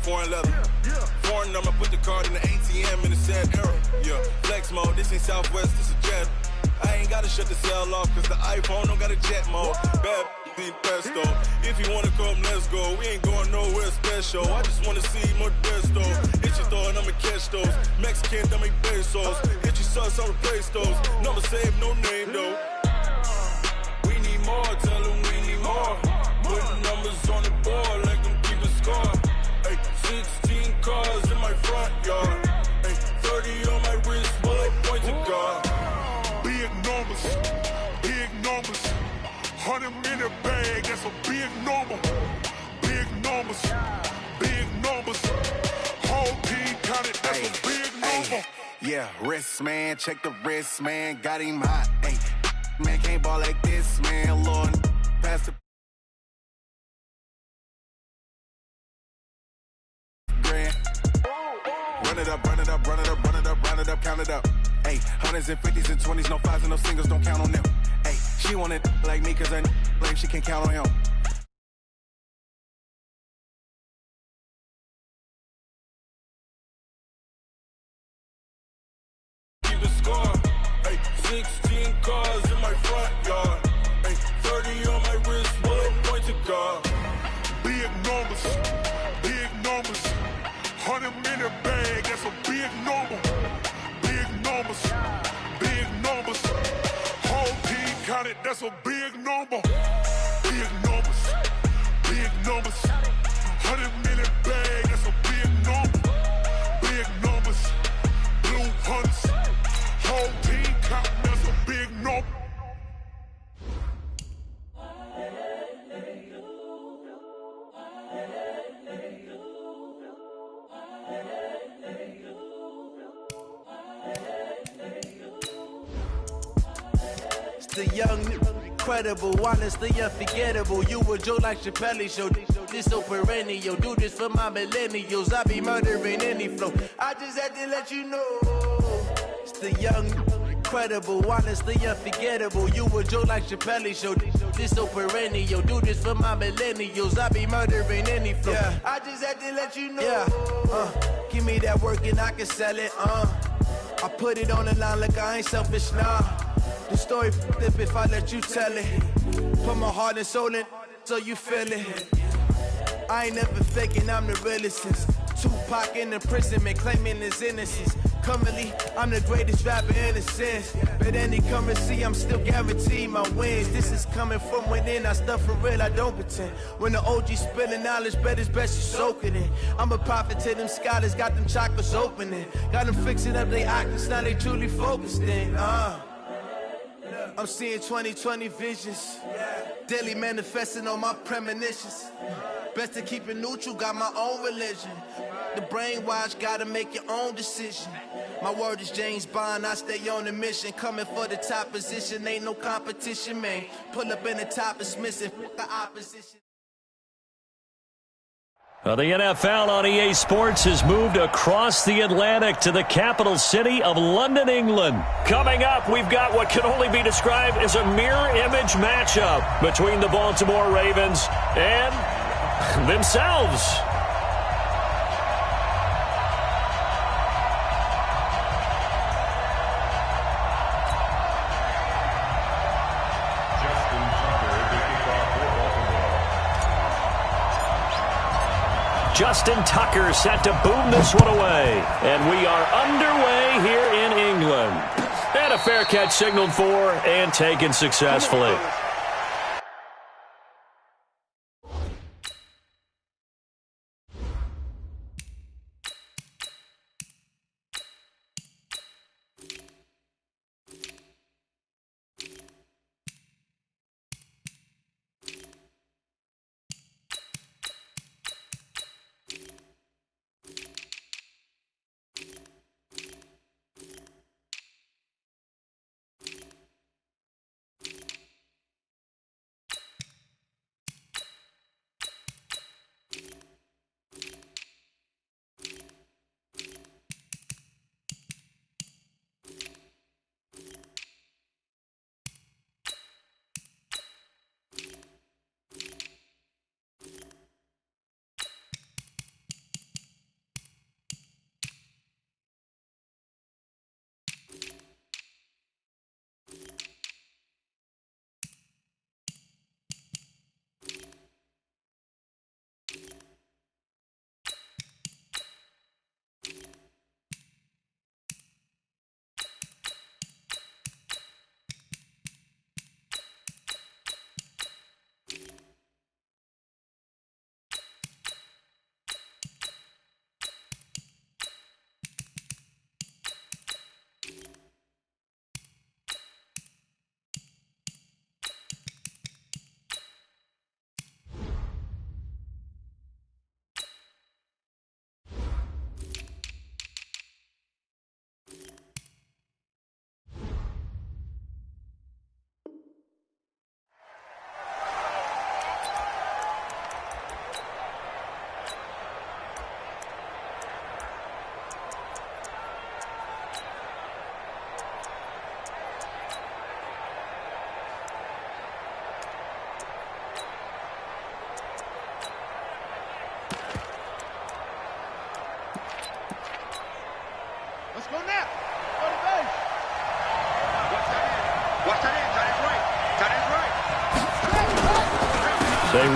foreign leather. Foreign number, put the card in the ATM in the sad era. Yeah, flex mode, this ain't Southwest, this is jet. I ain't gotta shut the cell off, cause the iPhone don't got a jet mode. Bad need pesto. If you wanna come, let's go. We ain't going nowhere special. I just wanna see more desto. Hit your throw and I'ma catch those. Mexican, dummy pesos. Hit your sauce, I'll replace those. Number save, no name though. We need more, tell them we need more. Putting numbers on the board, like them keep a score. Ay, 16 cars in my front yard. Ay, 30 on my wrist, bullet point to God. Big numbers, big numbers. 100 minute bag, that's a big number. Big numbers, big numbers. Whole team counted, that's a big number. Yeah, wrist man, check the wrist man, got him hot. Ay, man can't ball like this, man. Lord, pass the grand. Run it up, run it up, run it up, run it up, run it up, count it up. Ay, hundreds and fifties and 20s, no fives and no singles, don't count on them. Ay, she want it like me, cause I like she can't count on him. Keep a score. Ay, 16 cars in my front yard. Ay, 30 on my wrist, bullet point to God. Big numbers, big numbers. 100 minute bag, that's a big number. Big numbers, big numbers. Whole team counted, that's a big number. Big numbers, big numbers. 100 minute bag, that's a big number. Big numbers, blue hunts. Whole team counting, that's a big number. The young, incredible, honestly unforgettable. You a joke like Chappelle show. This so perennial. Do this for my millennials. I be murdering any flow. I just had to let you know. It's the young, incredible, honestly unforgettable. You a joke like Chappelle show. This so perennial. Do this for my millennials. I be murdering any flow. Yeah. I just had to let you know. Yeah. Give me that work and I can sell it. I put it on the line like I ain't selfish, nah. The story flip if I let you tell it. Put my heart and soul in so you feel it. I ain't never faking, I'm the realest since Tupac in imprisonment, claiming his innocence. Currently, I'm the greatest rapper in a sense. But any currency, I'm still guaranteed my wins. This is coming from within, I stuff for real, I don't pretend. When the OG spilling knowledge, bet it's best you soak it in. I'm a prophet to them scholars, got them chakras opening. Got them fixing up their octaves, now they truly focused in. I'm seeing 2020 visions. Daily manifesting on my premonitions. Best to keep it neutral, got my own religion. The brainwash, gotta make your own decision. My word is James Bond, I stay on a mission. Coming for the top position, ain't no competition, man. Pull up in the top, it's missing the opposition. Well, the NFL on EA Sports has moved across the Atlantic to the capital city of London, England. Coming up, we've got what can only be described as a mirror image matchup between the Baltimore Ravens and themselves. Justin Tucker set to boom this one away. And we are underway here in England. And a fair catch signaled for and taken successfully.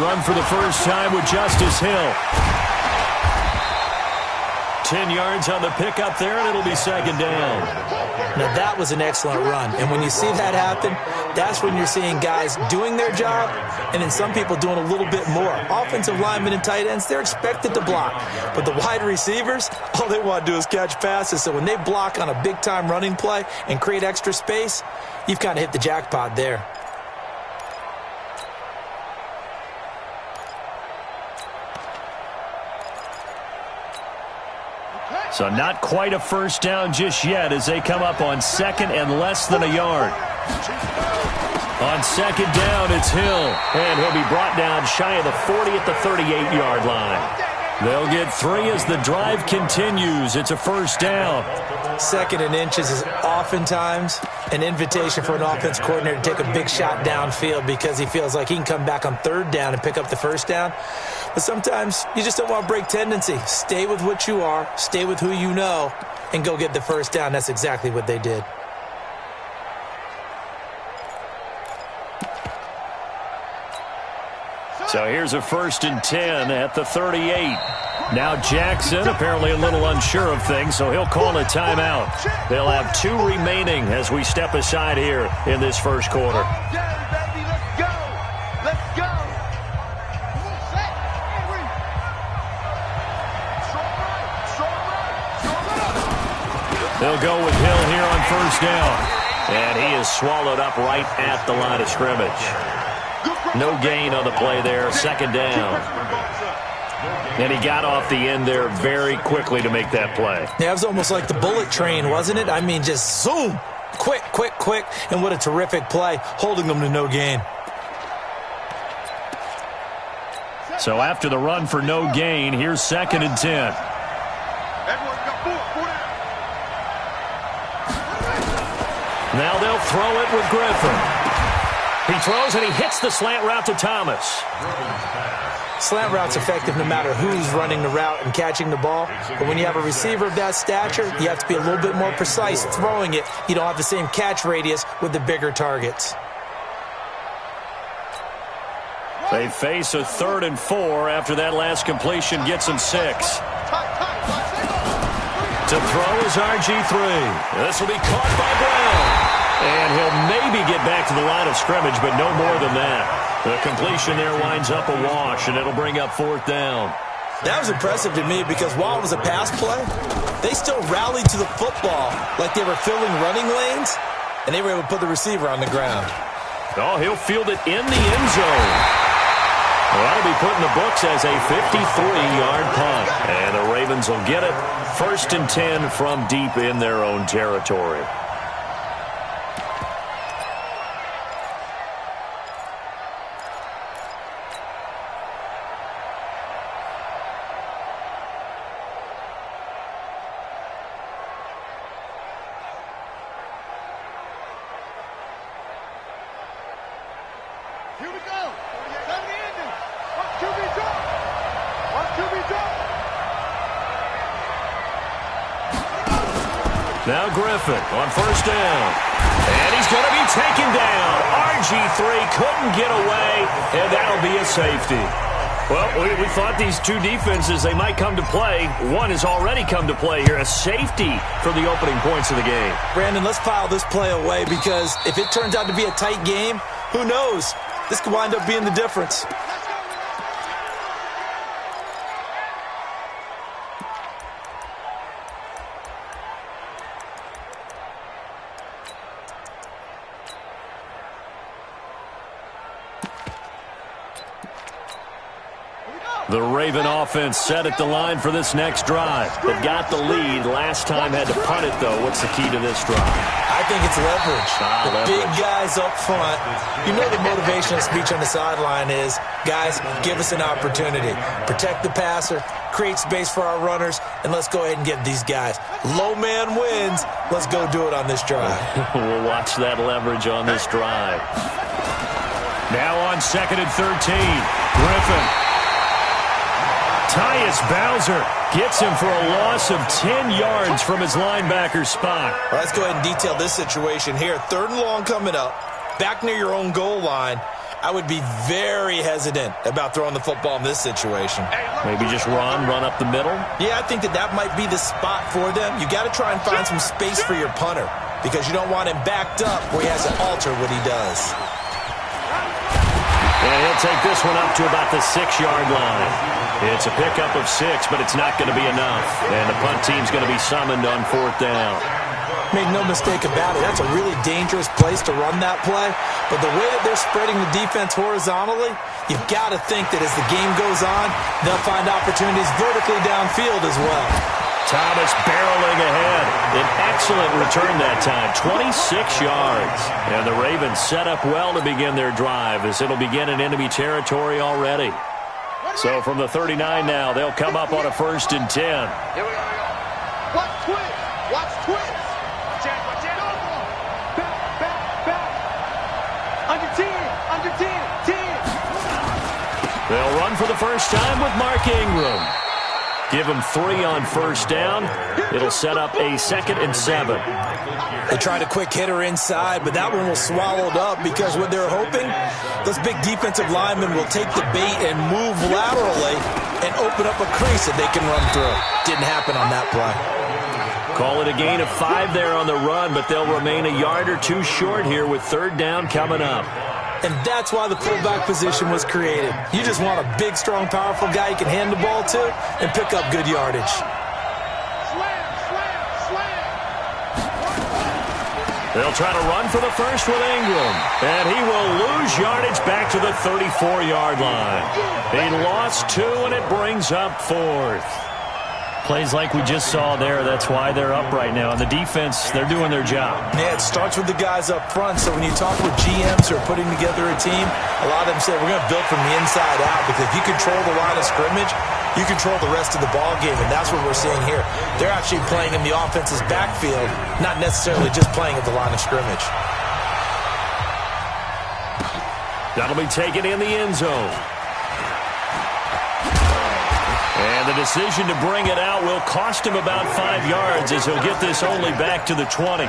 run for the first time with Justice Hill. 10 yards on the pickup there, and it'll be second down. Now, that was an excellent run. And when you see that happen, that's when you're seeing guys doing their job and then some people doing a little bit more. Offensive linemen and tight ends, they're expected to block. But the wide receivers, all they want to do is catch passes. So when they block on a big-time running play and create extra space, you've kind of hit the jackpot there. So not quite a first down just yet as they come up on second and less than a yard. On second down, it's Hill, and he'll be brought down shy of the 40 at the 38-yard line. They'll get 3 as the drive continues. It's a first down. Second and inches is oftentimes an invitation for an offense coordinator to take a big shot downfield because he feels like he can come back on third down and pick up the first down. But sometimes you just don't want to break tendency. Stay with what you are, stay with who you know, and go get the first down. That's exactly what they did. So here's a 1st and 10 at the 38. Now Jackson apparently a little unsure of things, so he'll call a timeout. They'll have 2 remaining as we step aside here in this first quarter. They'll go with Hill here on first down. And he is swallowed up right at the line of scrimmage. No gain on the play there, second down. And he got off the end there very quickly to make that play. Yeah, it was almost like the bullet train, wasn't it? I mean, just zoom, quick, quick, quick, and what a terrific play, holding them to no gain. So after the run for no gain, here's 2nd and 10. Now they'll throw it with Griffin. He throws and he hits the slant route to Thomas. Slant route's effective no matter who's running the route and catching the ball. But when you have a receiver of that stature, you have to be a little bit more precise throwing it. You don't have the same catch radius with the bigger targets. They face a 3rd and 4 after that last completion gets them 6. To throw is RG3. This will be caught by Brown. And he'll maybe get back to the line of scrimmage, but no more than that. The completion there winds up a wash, and it'll bring up 4th down. That was impressive to me because while it was a pass play, they still rallied to the football like they were filling running lanes, and they were able to put the receiver on the ground. Oh, he'll field it in the end zone. Well, that'll be put in the books as a 53-yard punt. And the Ravens will get it. 1st and 10 from deep in their own territory. Now Griffin on first down. And he's going to be taken down. RG3 couldn't get away, and that'll be a safety. Well, we thought these two defenses, they might come to play. One has already come to play here, a safety for the opening points of the game. Brandon, let's file this play away because if it turns out to be a tight game, who knows? This could wind up being the difference. The Raven offense set at the line for this next drive. They've got the lead. Last time had to punt it, though. What's the key to this drive? I think it's leverage. The big guys up front. You know the motivational speech on the sideline is, guys, give us an opportunity. Protect the passer, create space for our runners, and let's go ahead and get these guys. Low man wins. Let's go do it on this drive. We'll watch that leverage on this drive. Now on 2nd and 13. Griffin. Tyus Bowser gets him for a loss of 10 yards from his linebacker spot. Well, let's go ahead and detail this situation here. 3rd and long coming up, back near your own goal line, I would be very hesitant about throwing the football in this situation. Maybe just run up the middle? Yeah, I think that might be the spot for them. You got to try and find some space for your punter because you don't want him backed up where he has to alter what he does. And he'll take this one up to about the 6-yard line. It's a pickup of 6, but it's not going to be enough. And the punt team's going to be summoned on 4th down. Make no mistake about it, that's a really dangerous place to run that play. But the way that they're spreading the defense horizontally, you've got to think that as the game goes on, they'll find opportunities vertically downfield as well. Thomas barreling ahead. An excellent return that time, 26 yards. And the Ravens set up well to begin their drive as it'll begin in enemy territory already. So from the 39 now, they'll come up on a 1st and 10. Here we go. Watch twins. Watch twins. Under 10. They'll run for the first time with Mark Ingram. Give him 3 on 1st down. It'll set up a 2nd and 7. They tried a quick hitter inside, but that one was swallowed up because what they're hoping, those big defensive linemen will take the bait and move laterally and open up a crease that they can run through. Didn't happen on that play. Call it a gain of 5 there on the run, but they'll remain a yard or 2 short here with 3rd down coming up. And that's why the fullback position was created. You just want a big, strong, powerful guy you can hand the ball to and pick up good yardage. They'll try to run for the first with Ingram. And he will lose yardage back to the 34-yard line. He lost 2, and it brings up 4th. Plays like we just saw there, that's why they're up right now. And the defense, they're doing their job. Yeah, it starts with the guys up front. So when you talk with GMs who are putting together a team, a lot of them say, we're going to build from the inside out. Because if you control the line of scrimmage, you control the rest of the ball game. And that's what we're seeing here. They're actually playing in the offense's backfield, not necessarily just playing at the line of scrimmage. That'll be taken in the end zone. And the decision to bring it out will cost him about 5 yards as he'll get this only back to the 20.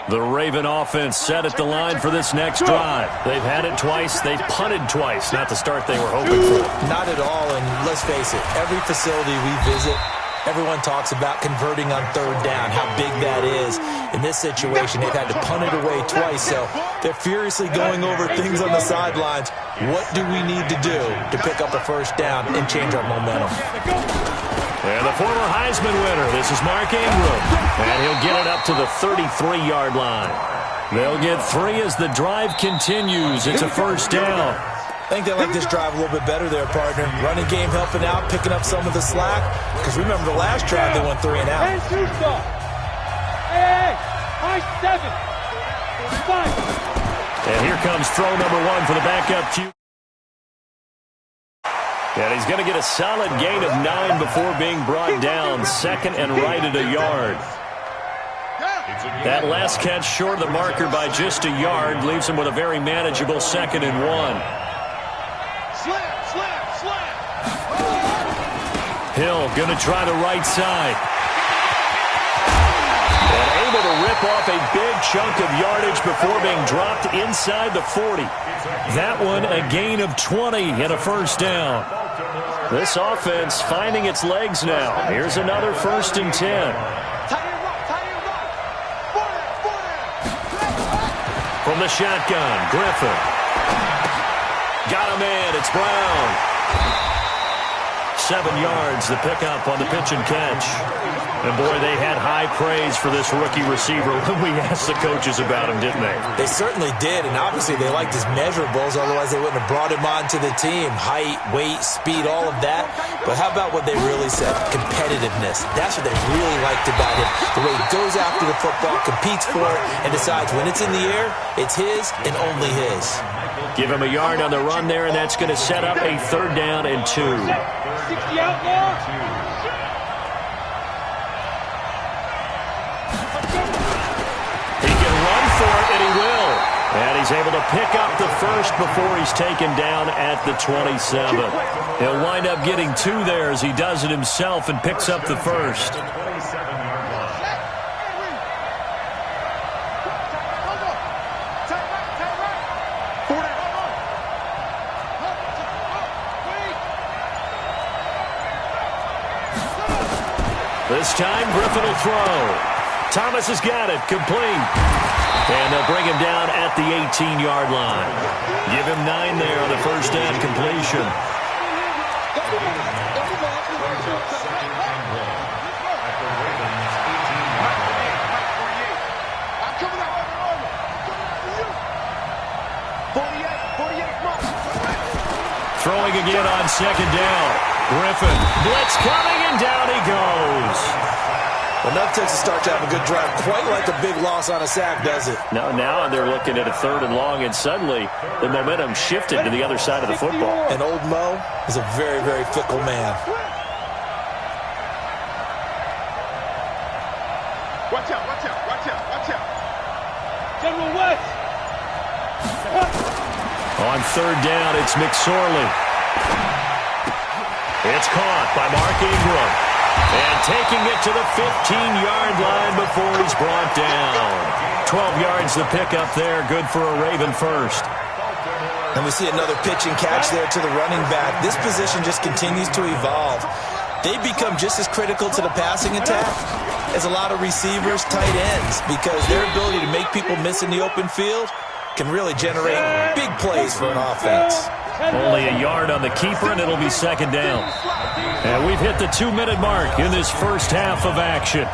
The Raven offense set at the line for this next drive. They've had it twice. They've punted twice. Not the start they were hoping for. Not at all, and let's face it, every facility we visit, everyone talks about converting on 3rd down, how big that is. In this situation, they've had to punt it away twice, so they're furiously going over things on the sidelines. What do we need to do to pick up a 1st down and change our momentum? And the former Heisman winner, this is Mark Ingram. And he'll get it up to the 33-yard line. They'll get 3 as the drive continues. It's a 1st down. I think they like this drive a little bit better there, partner. Running game helping out, picking up some of the slack. Because remember the last drive, they went 3 and out. And here comes throw number 1 for the backup Q. And he's going to get a solid gain of 9 before being brought down. 2nd and right at a yard. That last catch short of the marker by just a yard leaves him with a very manageable 2nd and 1. Hill going to try the right side. And able to rip off a big chunk of yardage before being dropped inside the 40. That one a gain of 20 and a 1st down. This offense finding its legs now. Here's another 1st and 10. From the shotgun, Griffin. Got a man, it's Brown. 7 yards, the pickup on the pitch and catch. And boy, they had high praise for this rookie receiver when we asked the coaches about him, didn't they? They certainly did, and obviously they liked his measurables, otherwise they wouldn't have brought him onto the team. Height, weight, speed, all of that. But how about what they really said? Competitiveness. That's what they really liked about him. The way he goes after the football, competes for it, and decides when it's in the air, it's his and only his. Give him a yard on the run there, and that's going to set up a 3rd down and 2. 60 outlaw. He can run for it, and he And he's able to pick up the first before he's taken down at the 27. He'll wind up getting 2 there as he does it himself and picks up the first. This time, Griffin will throw. Thomas has got it, complete. And they'll bring him down at the 18-yard line. Give him 9 there on the first down completion. Throwing again on second down. Griffin, blitz coming, and down he goes. Well, that takes a start to have a good drive. Quite like a big loss on a sack, does it? No, now they're looking at a 3rd and long, and suddenly the momentum shifted to the other side of the football. And old Mo is a very, very fickle man. Watch out, watch out, watch out, watch out. General West. On 3rd down, it's McSorley. It's caught by Mark Ingram. And taking it to the 15-yard line before he's brought down. 12 yards the pickup there. Good for a Raven first. And we see another pitch and catch there to the running back. This position just continues to evolve. They become just as critical to the passing attack as a lot of receivers, tight ends, because their ability to make people miss in the open field can really generate big plays for an offense. Only a yard on the keeper, and it'll be 2nd down. And we've hit the 2-minute mark in this first half of action.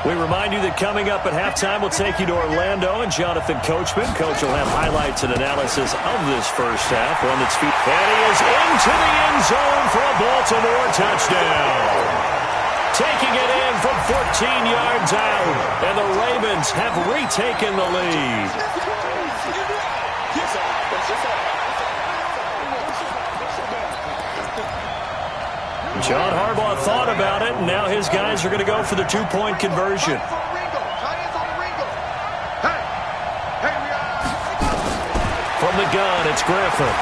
We remind you that coming up at halftime, we'll take you to Orlando and Jonathan Coachman. Coach will have highlights and analysis of this first half. One that's and he is into the end zone for a Baltimore touchdown. Taking it in from 14 yards out, and the Ravens have retaken the lead. John Harbaugh thought about it, and now his guys are going to go for the 2-point conversion. From the gun, it's Griffin.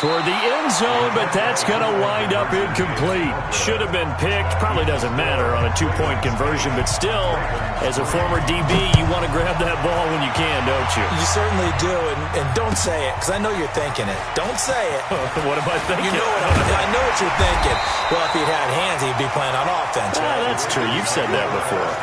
Toward the end zone, but that's going to wind up incomplete. Should have been picked. Probably doesn't matter on a 2-point conversion, but still, as a former DB, you want to grab that ball when you can, don't you? You certainly do, and don't say it, because I know you're thinking it. Don't say it. What am I thinking? You know I know what you're thinking. Well, if he'd had hands, he'd be playing on offense. Right? That's true. You've said that before.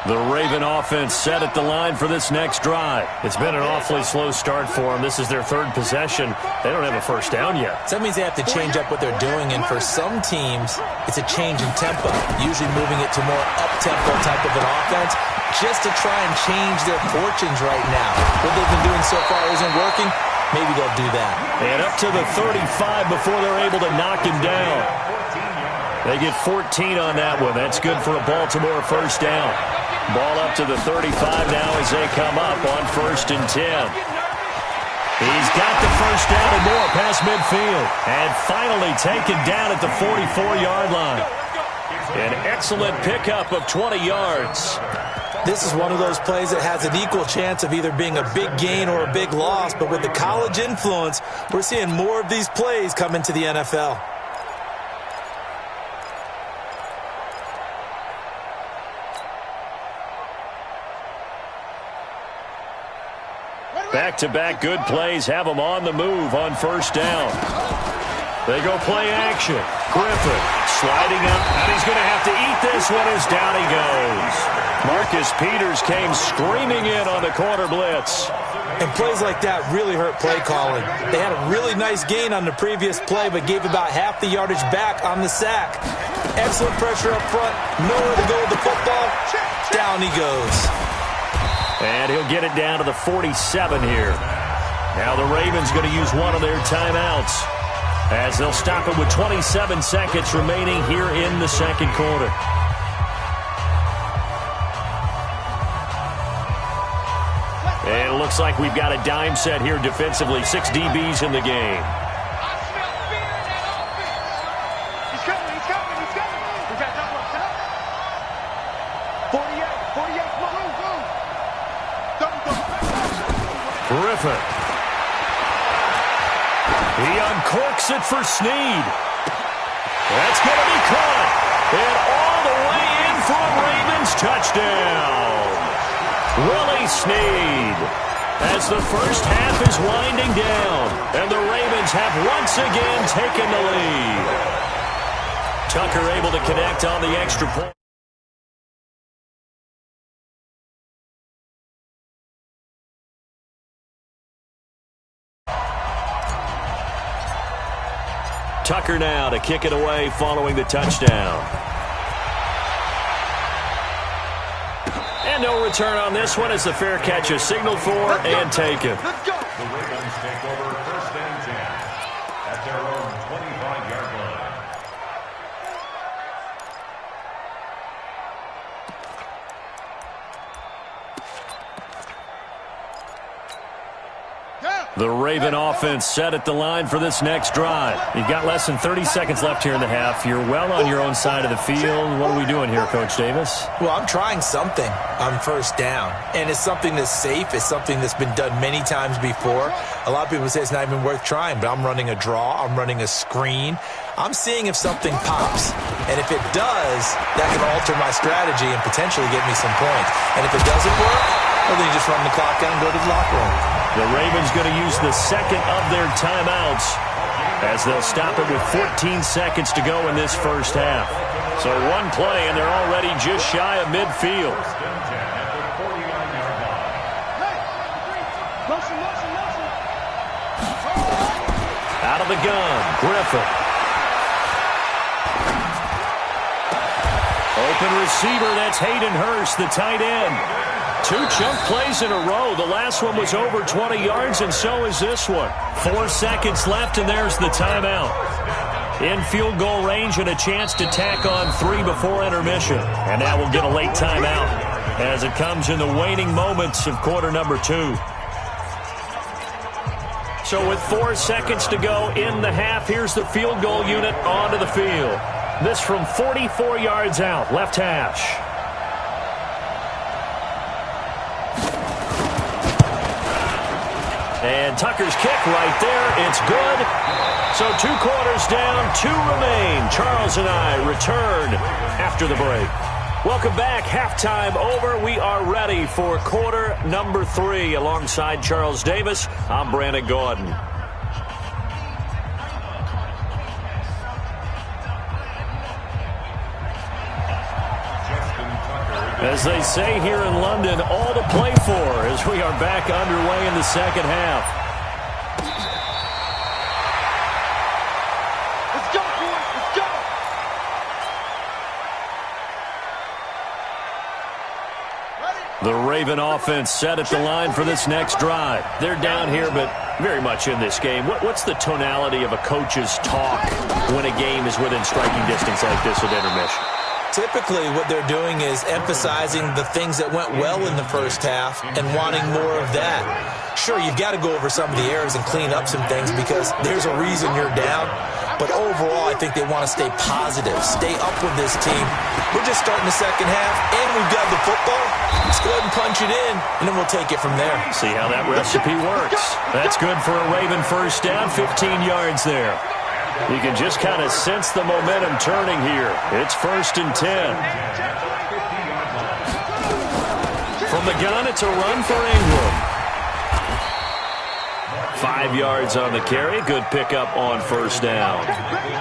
The Raven offense set at the line for this next drive. It's been an awfully slow start for them. This is their 3rd possession. They don't have a first down yet. So that means they have to change up what they're doing, and for some teams, it's a change in tempo, usually moving it to more up-tempo type of an offense, just to try and change their fortunes right now. What they've been doing so far isn't working. Maybe they'll do that. And up to the 35 before they're able to knock him down. They get 14 on that one. That's good for a Baltimore first down. Ball up to the 35 now as they come up on 1st and 10. He's got the first down and more past midfield. And finally taken down at the 44-yard line. An excellent pickup of 20 yards. This is one of those plays that has an equal chance of either being a big gain or a big loss. But with the college influence, we're seeing more of these plays come into the NFL. Back-to-back good plays have them on the move on 1st down. They go play action. Griffin sliding up, and he's going to have to eat this one as down he goes. Marcus Peters came screaming in on the corner blitz. And plays like that really hurt play calling. They had a really nice gain on the previous play, but gave about half the yardage back on the sack. Excellent pressure up front. Nowhere to go with the football. Down he goes. And he'll get it down to the 47 here. Now the Ravens going to use one of their timeouts as they'll stop it with 27 seconds remaining here in the 2nd quarter. And looks like we've got a dime set here defensively. 6 DBs in the game. He's coming. He's coming. We've got double up. 48. Come on, move. Double. Griffin. He uncorks it for Snead. That's going to be caught. And all the way in for a Ravens touchdown. Willie Snead. As the first half is winding down. And the Ravens have once again taken the lead. Tucker able to connect on the extra point. Tucker now to kick it away following the touchdown. And no return on this one as the fair catch is signaled for and taken. Let's go. The Ravens take over 1st and 10 at their own 25-yard line. The Raven offense set at the line for this next drive. You've got less than 30 seconds left here in the half. You're well on your own side of the field. What are we doing here, Coach Davis? Well, I'm trying something on 1st down, and it's something that's safe. It's something that's been done many times before. A lot of people say it's not even worth trying, but I'm running a draw. I'm running a screen. I'm seeing if something pops, and if it does, that can alter my strategy and potentially get me some points. And if it doesn't work, well, then you just run the clock out and go to the locker room. The Ravens going to use the second of their timeouts as they'll stop it with 14 seconds to go in this first half. So one play, and they're already just shy of midfield. Out of the gun, Griffin. Open receiver, that's Hayden Hurst, the tight end. 2 chunk plays in a row. The last one was over 20 yards, and so is this one. 4 seconds left, and there's the timeout. In field goal range and a chance to tack on 3 before intermission. And now we'll get a late timeout as it comes in the waning moments of quarter number 2. So with 4 seconds to go in the half, here's the field goal unit onto the field. This from 44 yards out, left hash. And Tucker's kick right there. It's good. So 2 quarters down, 2 remain. Charles and I return after the break. Welcome back. Halftime over. We are ready for quarter number 3. Alongside Charles Davis, I'm Brandon Gordon. As they say here in London, all to play for as we are back underway in the second half. Let's go, boys. Let's go. The Raven offense set at the line for this next drive. They're down here, but very much in this game. What's the tonality of a coach's talk when a game is within striking distance like this at intermission? Typically, what they're doing is emphasizing the things that went well in the first half and wanting more of that. Sure, you've got to go over some of the errors and clean up some things because there's a reason you're down. But overall, I think they want to stay positive, stay up with this team. We're just starting the second half, and we've got the football. Let's go ahead and punch it in, and then we'll take it from there. See how that recipe works. That's good for a Raven first down, 15 yards there. You can just kind of sense the momentum turning here. It's 1st and 10. From the gun, it's a run for Ingram. 5 yards on the carry. Good pickup on first down.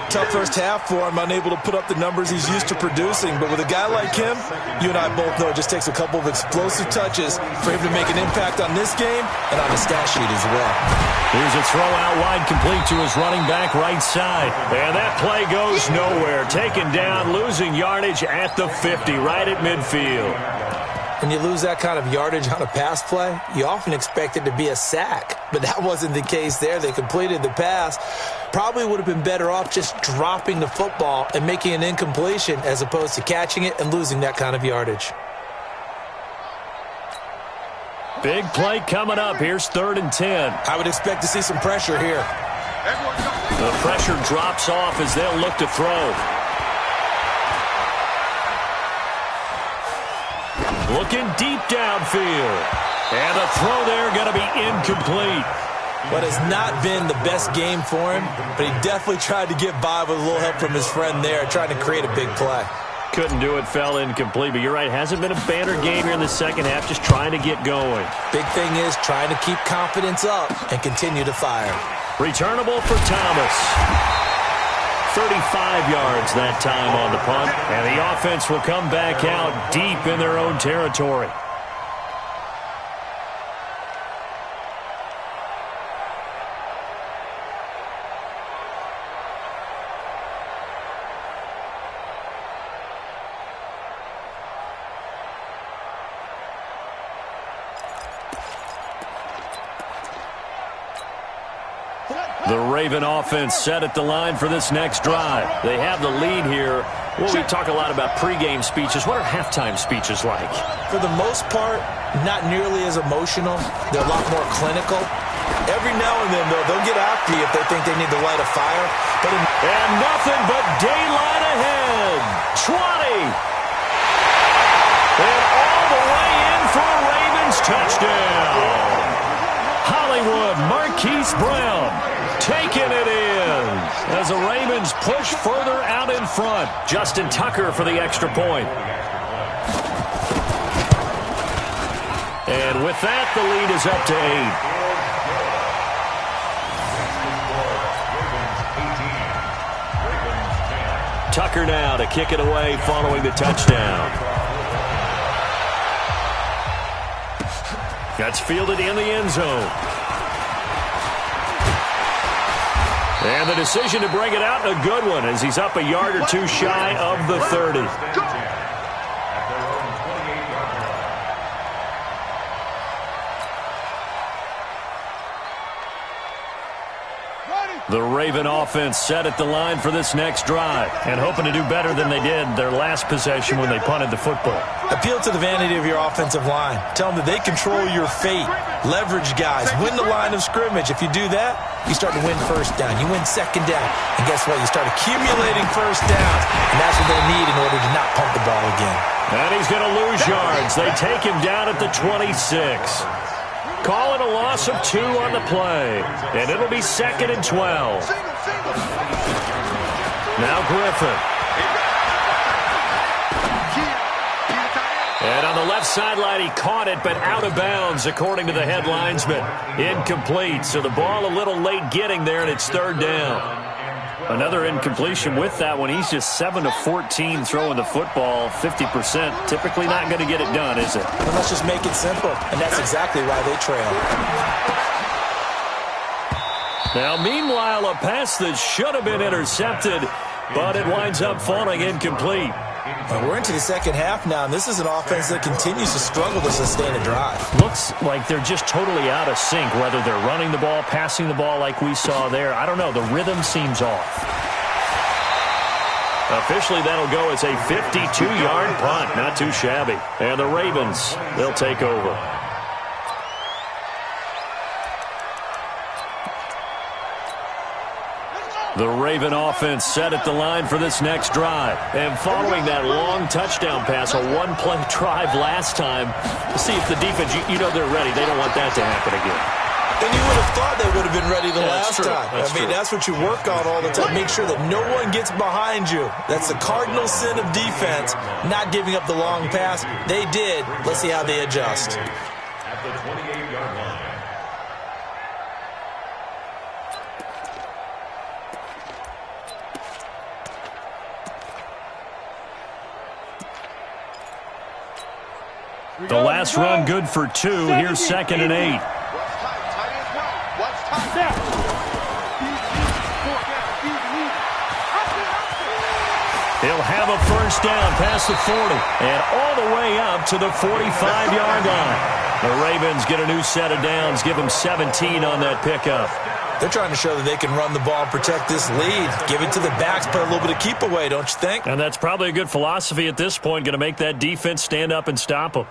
Tough first half for him, unable to put up the numbers he's used to producing. But with a guy like him, you and I both know it just takes a couple of explosive touches for him to make an impact on this game and on the stat sheet as well. Here's a throw out wide, complete to his running back right side. And that play goes nowhere. Taken down, losing yardage at the 50, right at midfield. When you lose that kind of yardage on a pass play, you often expect it to be a sack. But that wasn't the case there. They completed the pass. Probably would have been better off just dropping the football and making an incompletion as opposed to catching it and losing that kind of yardage. Big play coming up. Here's 3rd and 10. I would expect to see some pressure here. The pressure drops off as they'll look to throw. Looking deep downfield. And the throw there going to be incomplete. What has not been the best game for him, but he definitely tried to get by with a little help from his friend there, trying to create a big play. Couldn't do it, fell incomplete. But you're right, hasn't been a banner game here in the second half, just trying to get going. Big thing is trying to keep confidence up and continue to fire. Returnable for Thomas. 35 yards that time on the punt. And the offense will come back out deep in their own territory. The Raven offense set at the line for this next drive. They have the lead here. Well, we talk a lot about pregame speeches. What are halftime speeches like? For the most part, not nearly as emotional. They're a lot more clinical. Every now and then, though, they'll get after you if they think they need to light a fire. And nothing but daylight ahead. 20. And all the way in for a Ravens touchdown. Hollywood Marquise Brown taking it in as the Ravens push further out in front. Justin Tucker for the extra point. And with that, the lead is up to 8. Tucker now to kick it away following the touchdown. That's fielded in the end zone. And the decision to bring it out, a good one, as he's up a yard or two shy of the 30. The Raven offense set at the line for this next drive and hoping to do better than they did their last possession when they punted the football. Appeal to the vanity of your offensive line. Tell them that they control your fate. Leverage guys. Win the line of scrimmage. If you do that, you start to win first down. You win second down. And guess what? You start accumulating first downs. And that's what they need in order to not pump the ball again. And he's going to lose yards. They take him down at the 26. Calling a loss of 2 on the play. And it'll be 2nd and 12. Now Griffin. And on the left sideline, he caught it, but out of bounds, according to the head linesman. Incomplete, so the ball a little late getting there, and it's 3rd down. Another incompletion with that one. He's just 7 of 14 throwing the football, 50%. Typically not going to get it done, is it? Well, let's just make it simple, and that's exactly why they trail. Now, meanwhile, a pass that should have been intercepted, but it winds up falling incomplete. Well, we're into the second half now, and this is an offense that continues to struggle to sustain a drive. Looks like they're just totally out of sync, whether they're running the ball, passing the ball like we saw there. I don't know. The rhythm seems off. Officially, that'll go as a 52-yard punt. Not too shabby. And the Ravens, they'll take over. The Raven offense set at the line for this next drive. And following that long touchdown pass, a one-play drive last time, to see if the defense, you know they're ready. They don't want that to happen again. And you would have thought they would have been ready the last time. I mean, that's what you work on all the time. Make sure that no one gets behind you. That's the cardinal sin of defense, not giving up the long pass. They did. Let's see how they adjust. At the 28-yard line. The last run good for 2. Here's 2nd and 8. He'll have a first down past the 40 and all the way up to the 45-yard line. The Ravens get a new set of downs, give them 17 on that pickup. They're trying to show that they can run the ball and protect this lead. Give it to the backs, put a little bit of keep away, don't you think? And that's probably a good philosophy at this point, going to make that defense stand up and stop them.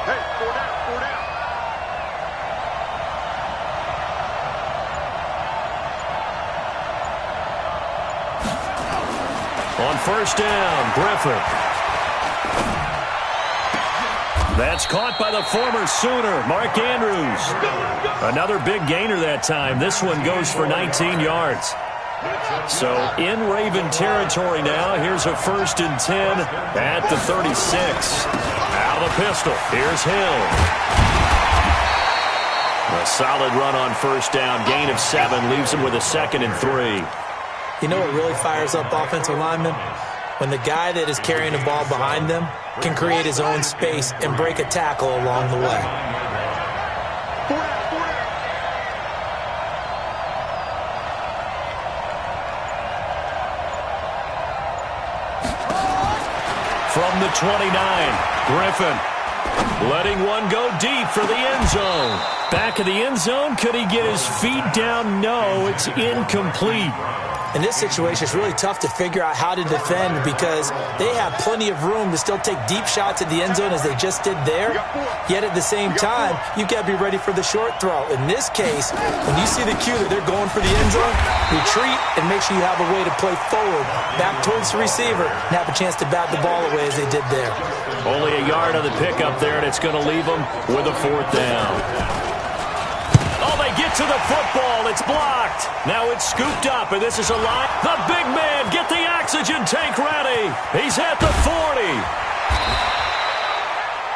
Hey, 4 down, 4 down. On first down, Griffin. That's caught by the former Sooner, Mark Andrews. Another big gainer that time. This one goes for 19 yards. So in Raven territory now. Here's a 1st and 10 at the 36. Out of the pistol. Here's Hill. A solid run on first down. Gain of 7 leaves him with a 2nd and 3. You know what really fires up offensive linemen? When the guy that is carrying the ball behind them can create his own space and break a tackle along the way. From the 29, Griffin letting one go deep for the end zone. Back of the end zone, could he get his feet down? No, it's incomplete. In this situation, it's really tough to figure out how to defend because they have plenty of room to still take deep shots at the end zone as they just did there. Yet at the same time, you've got to be ready for the short throw. In this case, when you see the cue that they're going for the end zone, retreat and make sure you have a way to play forward, back towards the receiver, and have a chance to bat the ball away as they did there. Only a yard on the pickup there, and it's going to leave them with a 4th down. Oh, they get to the football. It's blocked. Now it's scooped up, and this is a line. The big man, get the oxygen tank ready. He's at the 40.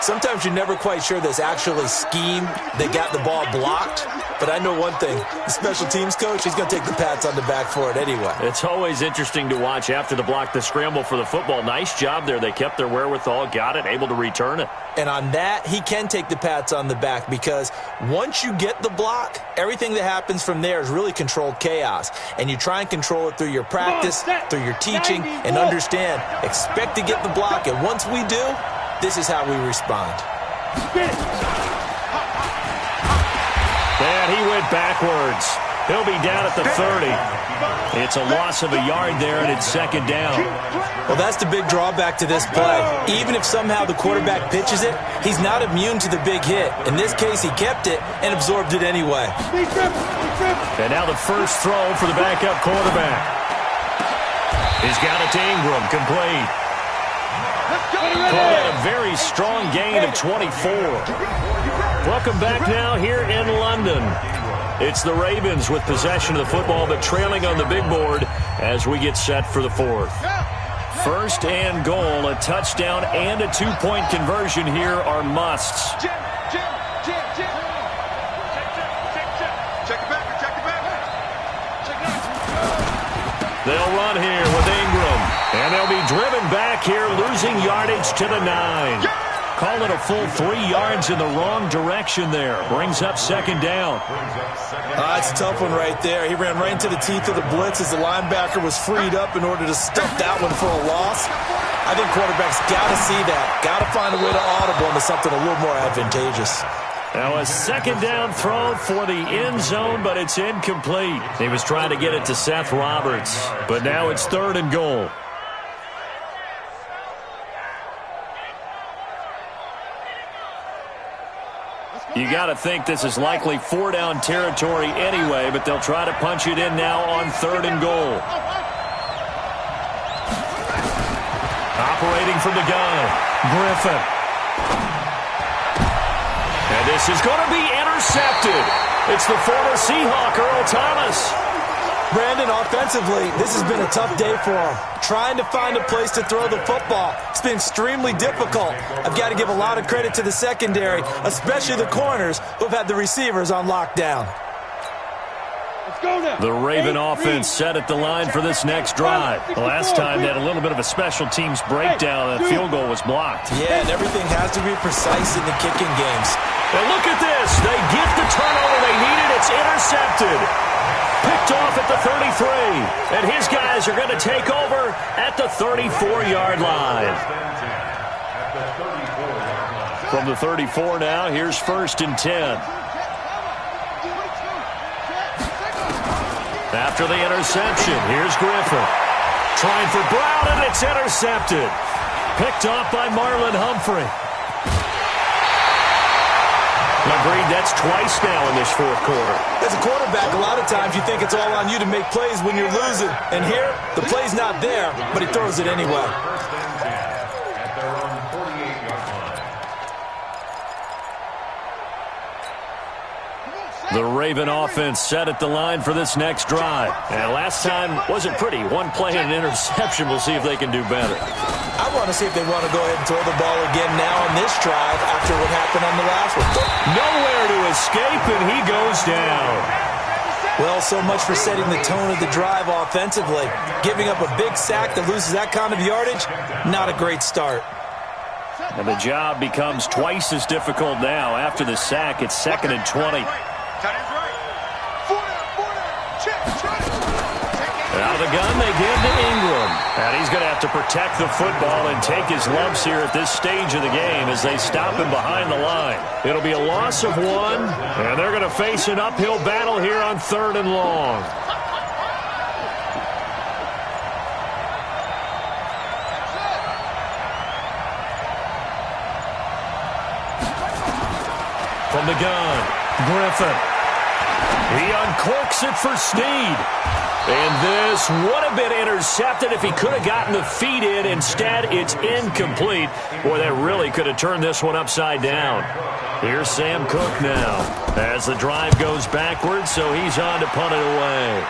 Sometimes you're never quite sure there's actually scheme that got the ball blocked. But I know one thing. The special teams coach, he's going to take the pats on the back for it anyway. It's always interesting to watch after the block, the scramble for the football. Nice job there. They kept their wherewithal, got it, able to return it. And on that, he can take the pats on the back because once you get the block, everything that happens from there is really controlled chaos. And you try and control it through your practice, through your teaching, and understand, expect to get the block. And once we do, this is how we respond. And he went backwards. He'll be down at the 30. It's a loss of a yard there, and it's 2nd down. Well, that's the big drawback to this play. Even if somehow the quarterback pitches it, he's not immune to the big hit. In this case, he kept it and absorbed it anyway. And now the first throw for the backup quarterback. He's got it to Ingram, complete. Called out a very strong gain of 24. Welcome back now here in London. It's the Ravens with possession of the football, but trailing on the big board as we get set for the 4th. 1st and goal, a touchdown and a 2-point conversion here are musts. Check it back. They'll run here with Ingram, and they'll be driven back here, losing yardage to the 9. Call it a full 3 yards in the wrong direction there. Brings up 2nd down. It's a tough one right there. He ran right into the teeth of the blitz as the linebacker was freed up in order to stuff that one for a loss. I think quarterbacks got to see that. Got to find a way to audible into something a little more advantageous. Now a 2nd down throw for the end zone, but it's incomplete. He was trying to get it to Seth Roberts, but now it's 3rd and goal. You got to think this is likely 4-down territory anyway, but they'll try to punch it in now on 3rd and goal. Operating from the gun, Griffin. And this is going to be intercepted. It's the former Seahawk, Earl Thomas. Brandon, offensively, this has been a tough day for him. Trying to find a place to throw the football. It's been extremely difficult. I've got to give a lot of credit to the secondary, especially the corners who have had the receivers on lockdown. The Raven offense set at the line for this next drive. The last time they had a little bit of a special teams breakdown. That field goal was blocked. Yeah, and everything has to be precise in the kicking games. And look at this. They get the turnover they needed. It's intercepted. Picked off at the 33. And his guys are going to take over at the 34-yard line. From the 34 now, here's 1st and 10. After the interception, here's Griffin. Trying for Brown, and it's intercepted. Picked off by Marlon Humphrey. Agreed, that's twice now in this fourth quarter. As a quarterback, a lot of times you think it's all on you to make plays when you're losing. And here, the play's not there, but he throws it anyway. At their own 48-yard line. The Raven offense set at the line for this next drive. And last time wasn't pretty. One play and an interception. We'll see if they can do better. I want to see if they want to go ahead and throw the ball again now on this drive after what happened on the last one. Nowhere to escape, and he goes down. Well, so much for setting the tone of the drive offensively. Giving up a big sack that loses that kind of yardage, not a great start. And the job becomes twice as difficult now. After the sack, it's 2nd and 20. Out of the gun, they give to Ingram. And he's going to have to protect the football and take his lumps here at this stage of the game as they stop him behind the line. It'll be a loss of 1, and they're going to face an uphill battle here on 3rd and long. From the gun, Griffin. He uncorks it for Snead. And this would have been intercepted if he could have gotten the feet in. Instead, it's incomplete. Boy, that really could have turned this one upside down. Here's Sam Cook now as the drive goes backwards, so he's on to punt it away.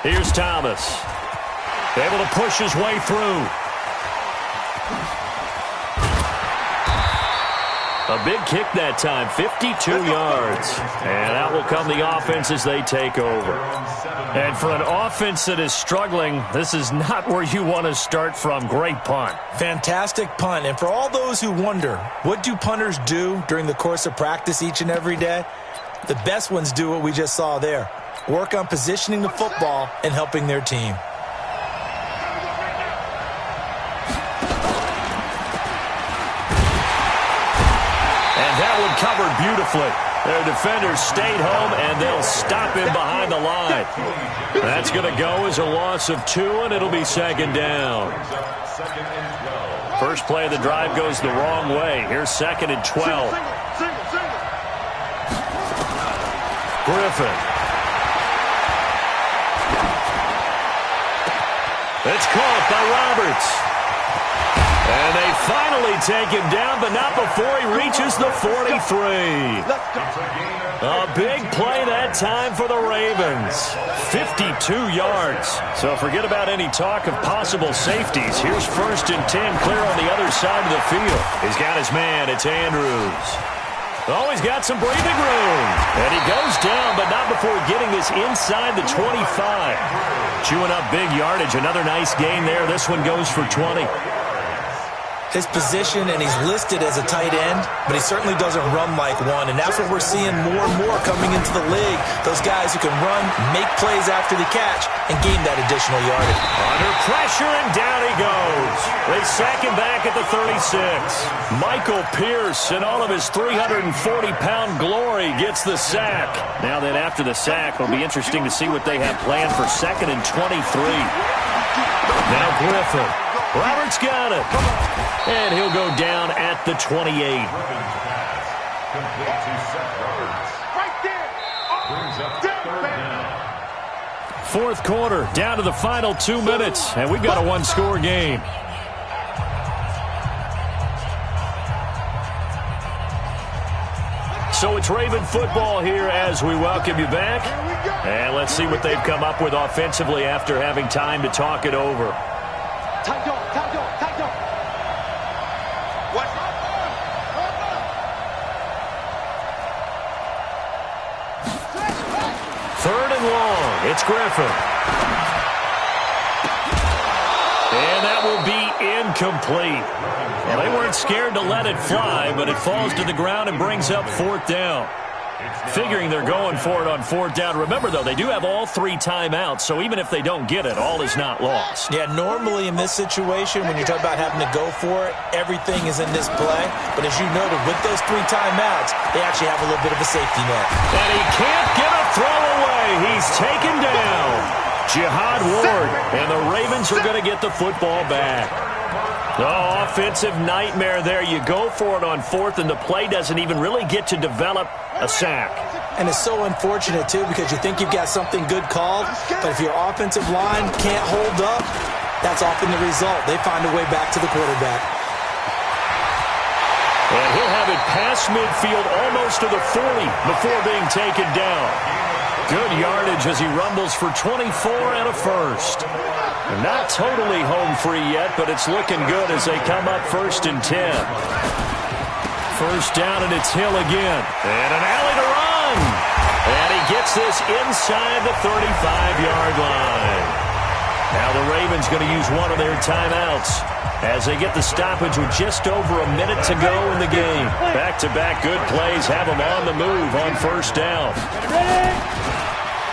Here's Thomas. Able to push his way through. A big kick that time, 52 yards. And out will come the offense as they take over. And for an offense that is struggling, this is not where you want to start from. Great punt. Fantastic punt. And for all those who wonder, what do punters do during the course of practice each and every day? The best ones do what we just saw there. Work on positioning the football and helping their team. Covered beautifully. Their defenders stayed home, and they'll stop him behind the line. That's going to go as a loss of 2, and it'll be 2nd down. First play of the drive goes the wrong way. Here's 2nd and 12. Griffin. It's caught by Roberts. And they finally take him down, but not before he reaches the 43. A big play that time for the Ravens. 52 yards. So forget about any talk of possible safeties. Here's 1st and 10, clear on the other side of the field. He's got his man. It's Andrews. Oh, he's got some breathing room. And he goes down, but not before getting this inside the 25. Chewing up big yardage. Another nice gain there. This one goes for 20. His position, and he's listed as a tight end, but he certainly doesn't run like one, and that's what we're seeing more and more coming into the league. Those guys who can run, make plays after the catch, and gain that additional yardage. Under pressure, and down he goes. They sack him back at the 36. Michael Pierce, in all of his 340-pound glory, gets the sack. Now then, after the sack, it'll be interesting to see what they have planned for 2nd and 23. Now Griffin. Roberts got it. And he'll go down at the 28. Fourth quarter, down to the final 2 minutes, and we've got a one-score game. So it's Raven football here as we welcome you back. And let's see what they've come up with offensively after having time to talk it over. Third and long. It's Griffin. And that will be incomplete. Well, they weren't scared to let it fly, but it falls to the ground and brings up 4th down. Figuring they're going for it on 4th down. Remember, though, they do have all 3 timeouts, so even if they don't get it, all is not lost. Yeah, normally in this situation, when you're talking about having to go for it, everything is in this play. But as you noted, with those 3 timeouts, they actually have a little bit of a safety net. And he can't get a throw away. He's taken down. Jihad Ward, and the Ravens are going to get the football back. Oh, offensive nightmare there. You go for it on 4th, and the play doesn't even really get to develop a sack. And it's so unfortunate, too, because you think you've got something good called, but if your offensive line can't hold up, that's often the result. They find a way back to the quarterback. And he'll have it past midfield almost to the 40 before being taken down. Good yardage as he rumbles for 24 and a first. Not totally home free yet, but it's looking good as they come up 1st and 10. 1st down, and it's Hill again. And an alley to run. And he gets this inside the 35-yard line. Now the Ravens going to use one of their timeouts as they get the stoppage with just over a minute to go in the game. Back-to-back good plays have them on the move on 1st down.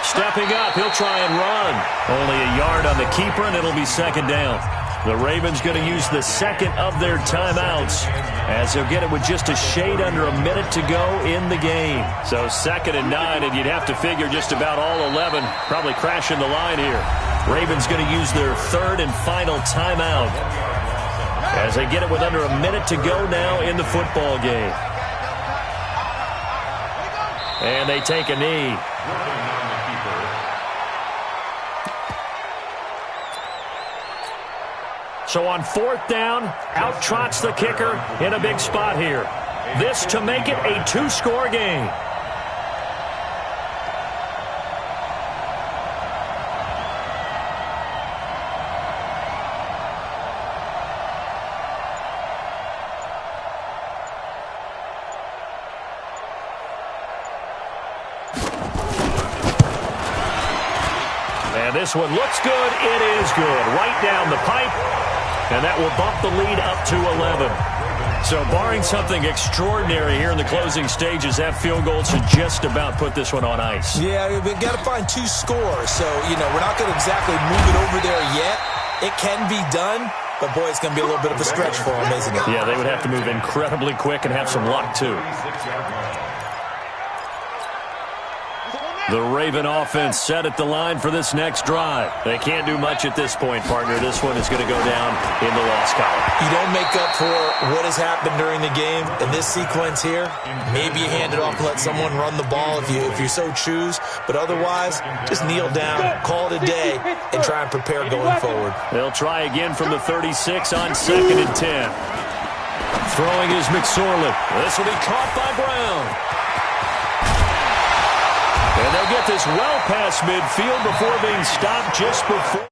Stepping up, he'll try and run. Only a yard on the keeper, and it'll be 2nd down. The Ravens going to use the 2nd of their timeouts as they'll get it with just a shade under a minute to go in the game. So 2nd and 9, and you'd have to figure just about all 11 probably crashing the line here. Ravens going to use their 3rd and final timeout as they get it with under a minute to go now in the football game. And they take a knee. So on 4th down, out trots the kicker in a big spot here. This to make it a 2-score game. And this one looks good. It is good. Right down the pipe. And that will bump the lead up to 11. So barring something extraordinary here in the closing stages, that field goal should just about put this one on ice. Yeah, we've got to find 2 scores. So, we're not going to exactly move it over there yet. It can be done, but, boy, it's going to be a little bit of a stretch for them, isn't it? Yeah, they would have to move incredibly quick and have some luck, too. The Raven offense set at the line for this next drive. They can't do much at this point, partner. This one is going to go down in the loss column. You don't make up for what has happened during the game. In this sequence here, maybe you hand it off and let someone run the ball if you so choose. But otherwise, just kneel down, call it a day, and try and prepare going forward. They'll try again from the 36 on 2nd and 10. Throwing is McSorley. This will be caught by Brown. And they'll get this well past midfield before being stopped just before.